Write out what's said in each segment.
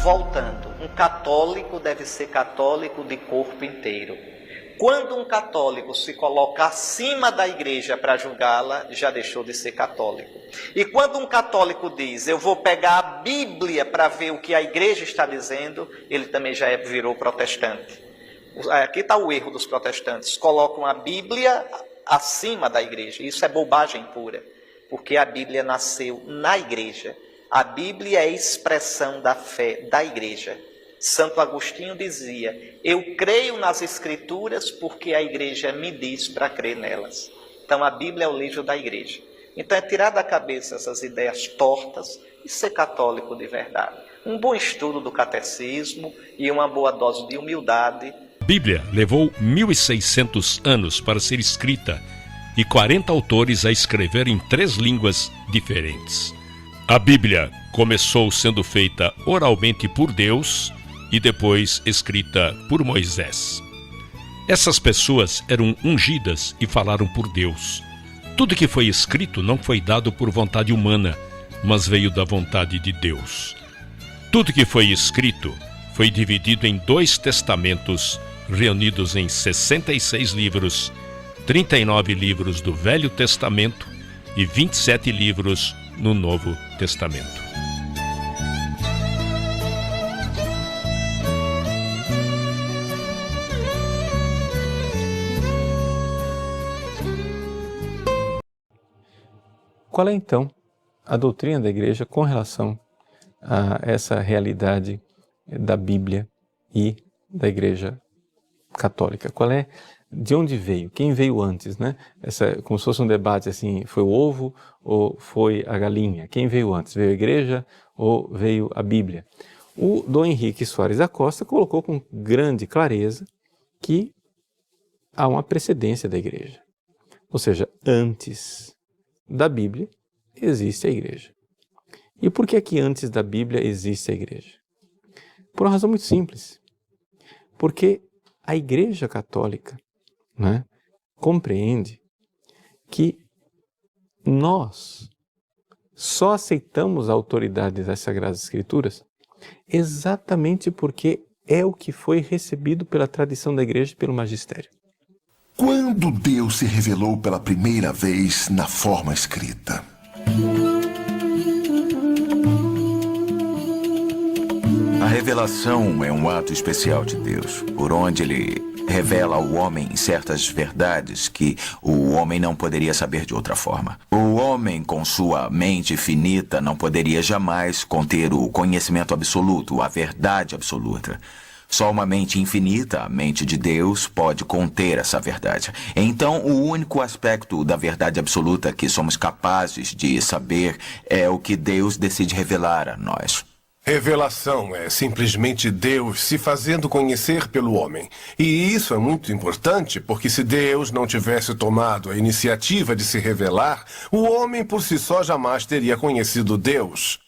voltando, um católico deve ser católico de corpo inteiro. Quando um católico se coloca acima da igreja para julgá-la, já deixou de ser católico. E quando um católico diz, eu vou pegar a Bíblia para ver o que a igreja está dizendo, ele também já virou protestante. Aqui está o erro dos protestantes, colocam a Bíblia acima da igreja. Isso é bobagem pura, porque a Bíblia nasceu na igreja. A Bíblia é expressão da fé da igreja. Santo Agostinho dizia, eu creio nas Escrituras porque a igreja me diz para crer nelas. Então a Bíblia é o livro da igreja. Então é tirar da cabeça essas ideias tortas e ser católico de verdade. Um bom estudo do catecismo e uma boa dose de humildade. A Bíblia levou 1.600 anos para ser escrita e 40 autores a escrever em 3 línguas diferentes. A Bíblia começou sendo feita oralmente por Deus e depois escrita por Moisés. Essas pessoas eram ungidas e falaram por Deus. Tudo que foi escrito não foi dado por vontade humana, mas veio da vontade de Deus. Tudo que foi escrito foi dividido em 2 testamentos, reunidos em 66 livros, 39 livros do Velho Testamento e 27 livros no Novo Testamento. Qual é, então, a doutrina da igreja com relação a essa realidade da Bíblia e da igreja católica? Qual é, de onde veio? Quem veio antes, né? Como se fosse um debate assim, foi o ovo ou foi a galinha? Quem veio antes? Veio a igreja ou veio a Bíblia? O Dom Henrique Soares da Costa colocou com grande clareza que há uma precedência da igreja. Ou seja, antes da Bíblia existe a igreja. E por que é que antes da Bíblia existe a igreja? Por uma razão muito simples. Porque a Igreja Católica, né, compreende que nós só aceitamos a autoridade das Sagradas Escrituras exatamente porque é o que foi recebido pela tradição da igreja e pelo magistério. Quando Deus se revelou pela primeira vez na forma escrita? A revelação é um ato especial de Deus, por onde Ele revela ao homem certas verdades que o homem não poderia saber de outra forma. O homem, com sua mente finita, não poderia jamais conter o conhecimento absoluto, a verdade absoluta. Só uma mente infinita, a mente de Deus, pode conter essa verdade. Então, o único aspecto da verdade absoluta que somos capazes de saber é o que Deus decide revelar a nós. Revelação é simplesmente Deus se fazendo conhecer pelo homem. E isso é muito importante, porque se Deus não tivesse tomado a iniciativa de se revelar, o homem por si só jamais teria conhecido Deus.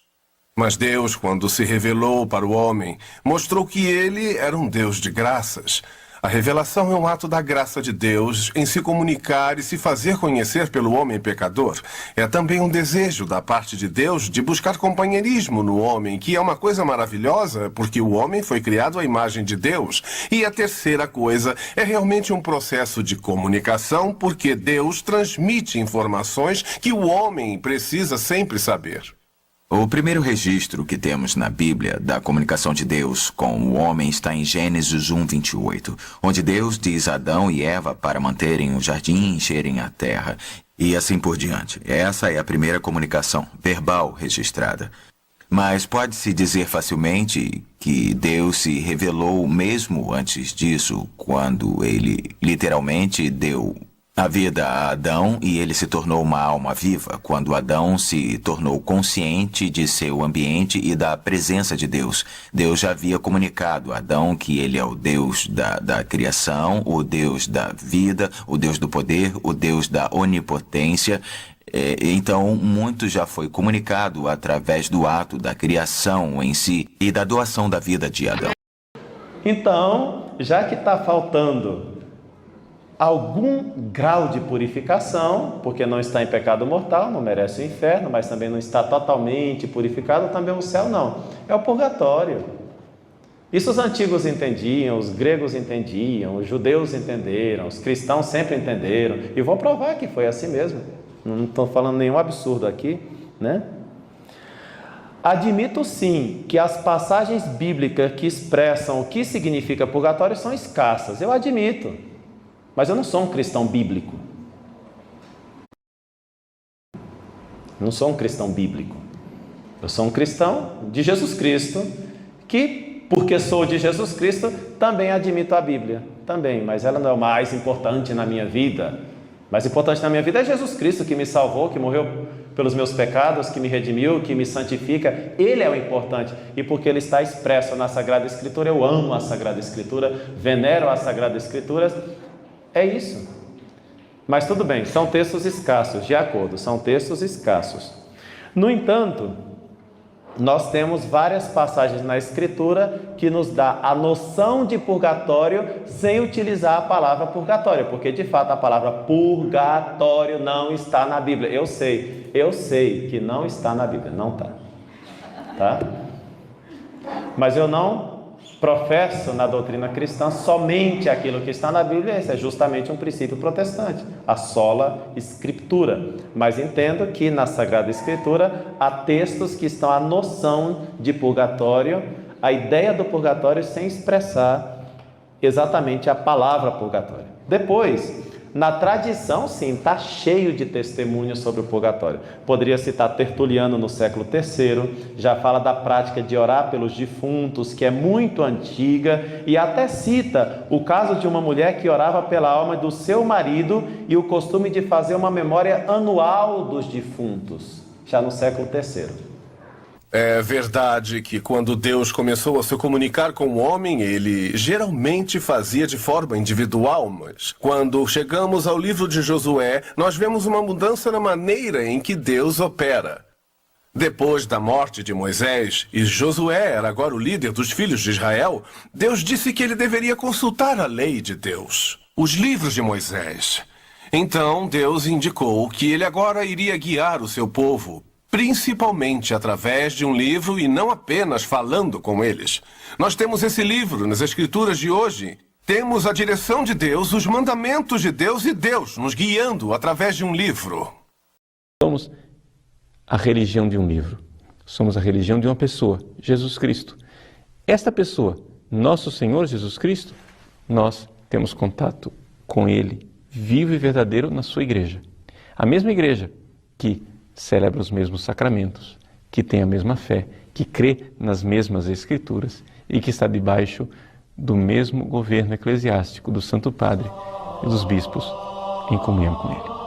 Mas Deus, quando se revelou para o homem, mostrou que ele era um Deus de graças. A revelação é um ato da graça de Deus em se comunicar e se fazer conhecer pelo homem pecador. É também um desejo da parte de Deus de buscar companheirismo no homem, que é uma coisa maravilhosa, porque o homem foi criado à imagem de Deus. E a terceira coisa é realmente um processo de comunicação, porque Deus transmite informações que o homem precisa sempre saber. O primeiro registro que temos na Bíblia da comunicação de Deus com o homem está em Gênesis 1:28, onde Deus diz a Adão e Eva para manterem o jardim e encherem a terra, e assim por diante. Essa é a primeira comunicação verbal registrada. Mas pode-se dizer facilmente que Deus se revelou mesmo antes disso, quando ele literalmente deu a vida a Adão e ele se tornou uma alma viva, quando Adão se tornou consciente de seu ambiente e da presença de Deus. Deus já havia comunicado a Adão que ele é o Deus da criação, o Deus da vida, o Deus do poder, o Deus da onipotência. Então, muito já foi comunicado através do ato da criação em si e da doação da vida de Adão. Então, já que está faltando algum grau de purificação, porque não está em pecado mortal, não merece o inferno, mas também não está totalmente purificado, também o céu não. É o purgatório. Isso os antigos entendiam, os gregos entendiam, os judeus entenderam, os cristãos sempre entenderam. E vou provar que foi assim mesmo. Não estou falando nenhum absurdo aqui, né? Admito sim que as passagens bíblicas que expressam o que significa purgatório são escassas. Eu admito. Mas eu não sou um cristão bíblico. Não sou um cristão bíblico. Eu sou um cristão de Jesus Cristo que, porque sou de Jesus Cristo, também admito a Bíblia. Também, mas ela não é o mais importante na minha vida. O mais importante na minha vida é Jesus Cristo, que me salvou, que morreu pelos meus pecados, que me redimiu, que me santifica. Ele é o importante. E porque ele está expresso na Sagrada Escritura, eu amo a Sagrada Escritura, venero a Sagrada Escritura. É isso. Mas tudo bem, são textos escassos, de acordo, são textos escassos. No entanto, nós temos várias passagens na Escritura que nos dá a noção de purgatório sem utilizar a palavra purgatório, porque de fato a palavra purgatório não está na Bíblia. Eu sei que não está na Bíblia, não está, tá? Mas eu não professo na doutrina cristã somente aquilo que está na Bíblia. Esse é justamente um princípio protestante, a sola scriptura. Mas entendo que na Sagrada Escritura há textos que estão a noção de purgatório, a ideia do purgatório sem expressar exatamente a palavra purgatório. Depois, na tradição, sim, está cheio de testemunhos sobre o purgatório. Poderia citar Tertuliano no século III, já fala da prática de orar pelos defuntos, que é muito antiga, e até cita o caso de uma mulher que orava pela alma do seu marido e o costume de fazer uma memória anual dos defuntos, já no século III. É verdade que quando Deus começou a se comunicar com o homem, ele geralmente fazia de forma individual, mas quando chegamos ao livro de Josué, nós vemos uma mudança na maneira em que Deus opera. Depois da morte de Moisés, e Josué era agora o líder dos filhos de Israel, Deus disse que ele deveria consultar a lei de Deus, os livros de Moisés. Então Deus indicou que ele agora iria guiar o seu povo, principalmente através de um livro e não apenas falando com eles. Nós temos esse livro nas Escrituras de hoje. Temos a direção de Deus, os mandamentos de Deus e Deus nos guiando através de um livro. Somos a religião de um livro. Somos a religião de uma pessoa, Jesus Cristo. Esta pessoa, nosso Senhor Jesus Cristo, nós temos contato com Ele, vivo e verdadeiro, na sua igreja. A mesma igreja que celebra os mesmos sacramentos, que tem a mesma fé, que crê nas mesmas Escrituras e que está debaixo do mesmo governo eclesiástico do Santo Padre e dos bispos em comunhão com Ele.